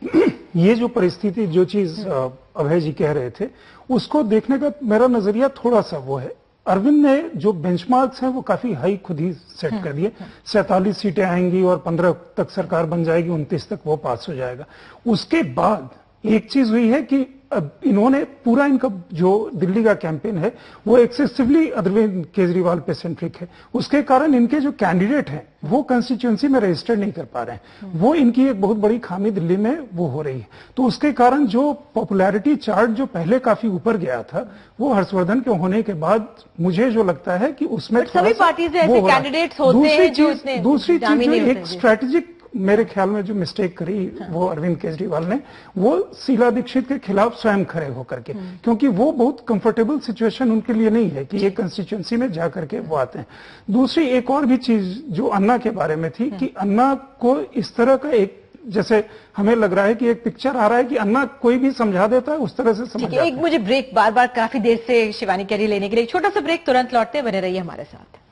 ये जो परिस्थिति, जो चीज अभय जी कह रहे थे, उसको देखने का मेरा नजरिया थोड़ा सा वो है। अरविंद ने जो बेंचमार्क्स हैं वो काफी हाई खुद ही सेट कर दिए। 47 सीटें आएंगी और 15 तक सरकार बन जाएगी, 29 तक वो पास हो जाएगा। उसके बाद एक चीज हुई है कि अब इन्होंने पूरा, इनका जो दिल्ली का कैंपेन है वो एक्सेसिवली अरविंद केजरीवाल पे सेंट्रिक है। उसके कारण इनके जो कैंडिडेट हैं वो कंस्टिट्यूएंसी में रजिस्टर नहीं कर पा रहे हैं। वो इनकी एक बहुत बड़ी खामी दिल्ली में वो हो रही है। तो उसके कारण जो पॉपुलैरिटी चार्ट जो पहले काफी ऊपर गया था, वो हर्षवर्धन के होने के बाद मुझे जो लगता है कि उसमें सभी पार्टीज ऐसे कैंडिडेट्स होते हैं जो इतने दूसरी चीज एक स्ट्रैटेजिक मेरे ख्याल में जो मिस्टेक करी वो अरविंद केजरीवाल ने, वो शीला दीक्षित के खिलाफ स्वयं खड़े होकर के, क्योंकि वो बहुत कंफर्टेबल सिचुएशन उनके लिए नहीं है कि ये कंस्टिट्यूएंसी में जाकर के वो आते हैं। दूसरी एक और भी चीज जो अन्ना के बारे में थी कि अन्ना को इस तरह का एक, जैसे हमें लग रहा है कि एक पिक्चर आ रहा है कि अन्ना कोई भी समझा देता है उस तरह से समझ जाता है। एक मुझे ब्रेक बार बार काफी देर से शिवानी कह रही लेने के लिए, छोटा सा ब्रेक, तुरंत लौटते, बने रहिए हमारे साथ।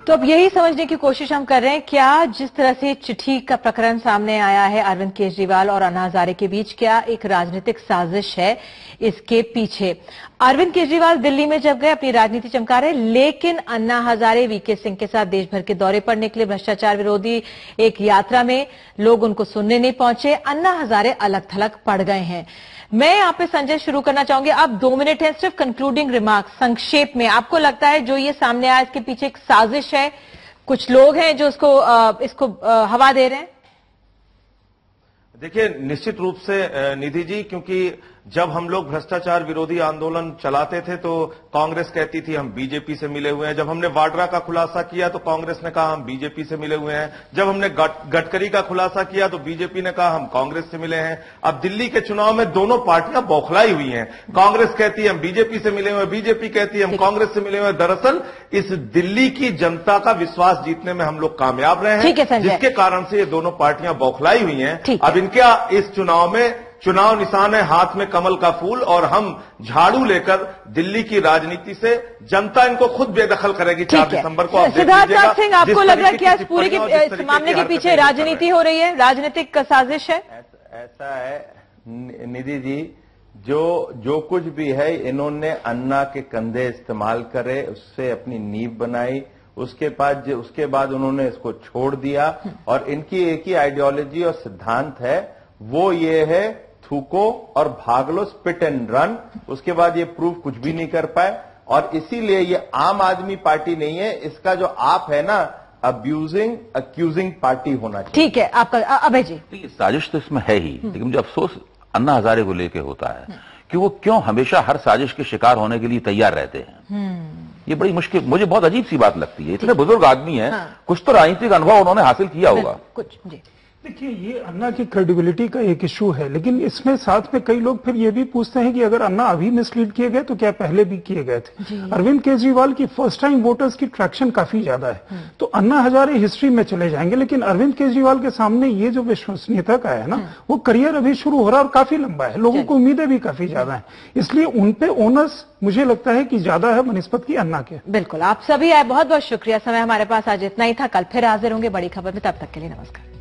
तो अब यही समझने की कोशिश हम कर रहे हैं, क्या जिस तरह से चिट्ठी का प्रकरण सामने आया है अरविंद केजरीवाल और अन्ना हजारे के बीच, क्या एक राजनीतिक साजिश है इसके पीछे? अरविंद केजरीवाल दिल्ली में जब गए अपनी राजनीति चमका रहे, लेकिन अन्ना हजारे वीके सिंह के साथ देश भर के दौरे पर निकले। भ्रष्टाचार विरोधी एक यात्रा में लोग उनको सुनने नहीं पहुंचे। अन्ना हजारे अलग थलग पड़ गए हैं। मैं यहाँ पे संजय शुरू करना चाहूंगी। अब 2 मिनट है, सिर्फ कंक्लूडिंग रिमार्क संक्षेप में। आपको लगता है जो ये सामने आया इसके पीछे एक साजिश है, कुछ लोग हैं जो इसको हवा दे रहे हैं? देखिए, निश्चित रूप से निधि जी, क्योंकि जब हम लोग भ्रष्टाचार विरोधी आंदोलन चलाते थे तो कांग्रेस कहती थी हम बीजेपी से मिले हुए हैं। जब हमने वाड्रा का खुलासा किया तो कांग्रेस ने कहा हम बीजेपी से मिले हुए हैं। जब हमने गडकरी का खुलासा किया तो बीजेपी ने कहा हम कांग्रेस से मिले हैं। अब दिल्ली के चुनाव में दोनों पार्टियां बौखलाई हुई हैं। कांग्रेस कहती है हम बीजेपी से मिले हुए हैं, बीजेपी कहती है हम कांग्रेस से मिले हुए हैं। दरअसल इस दिल्ली की जनता का विश्वास जीतने में हम लोग कामयाब रहे हैं, जिसके कारण से ये दोनों पार्टियां बौखलाई हुई हैं। अब इनके इस चुनाव में चुनाव निशान है हाथ में कमल का फूल, और हम झाड़ू लेकर दिल्ली की राजनीति से जनता इनको खुद बेदखल करेगी 4 दिसंबर को। सिद्धार्थ सिंह, आपको लग रहा है कि आज पूरी इस मामले के पीछे राजनीति हो रही है, राजनीतिक साजिश है? ऐसा है निधि जी, जो कुछ भी है इन्होंने अन्ना के कंधे इस्तेमाल करे, उससे अपनी नींव बनाई, उसके बाद उन्होंने इसको छोड़ दिया। और इनकी एक ही आइडियोलॉजी और सिद्धांत है, वो ये है थूको और भाग लो, स्पिट एंड रन। उसके बाद ये प्रूव कुछ भी नहीं कर पाए, और इसीलिए ये आम आदमी पार्टी नहीं है, इसका जो आप है ना अब्यूजिंग अक्यूजिंग पार्टी होना चाहिए। ठीक है, आपका अभय जी। साजिश तो इसमें है ही, लेकिन मुझे अफसोस अन्ना हजारे को लेकर होता है कि वो क्यों हमेशा हर साजिश के शिकार होने के लिए तैयार रहते हैं। ये बड़ी मुश्किल, मुझे बहुत अजीब सी बात लगती है। इतने बुजुर्ग आदमी हैं, कुछ तो राजनीतिक अनुभव उन्होंने हासिल किया होगा। कुछ जी देखिए, ये अन्ना की क्रेडिबिलिटी का एक इशू है, लेकिन इसमें साथ में कई लोग फिर ये भी पूछते हैं कि अगर अन्ना अभी मिसलीड किए गए तो क्या पहले भी किए गए थे। अरविंद केजरीवाल की फर्स्ट टाइम वोटर्स की ट्रैक्शन काफी ज्यादा है, तो अन्ना हजारे हिस्ट्री में चले जाएंगे, लेकिन अरविंद केजरीवाल के सामने ये जो विश्वसनीयता का है ना, वो करियर अभी शुरू हो रहा है और काफी लंबा है, लोगों को उम्मीदें भी काफी ज्यादा है, इसलिए उनपे ओनर्स मुझे लगता है कि ज्यादा है बनिस्बत की अन्ना के। बिल्कुल, आप सभी आए, बहुत बहुत शुक्रिया। समय हमारे पास आज इतना ही था, कल फिर हाजिर होंगे बड़ी खबर में, तब तक के लिए नमस्कार।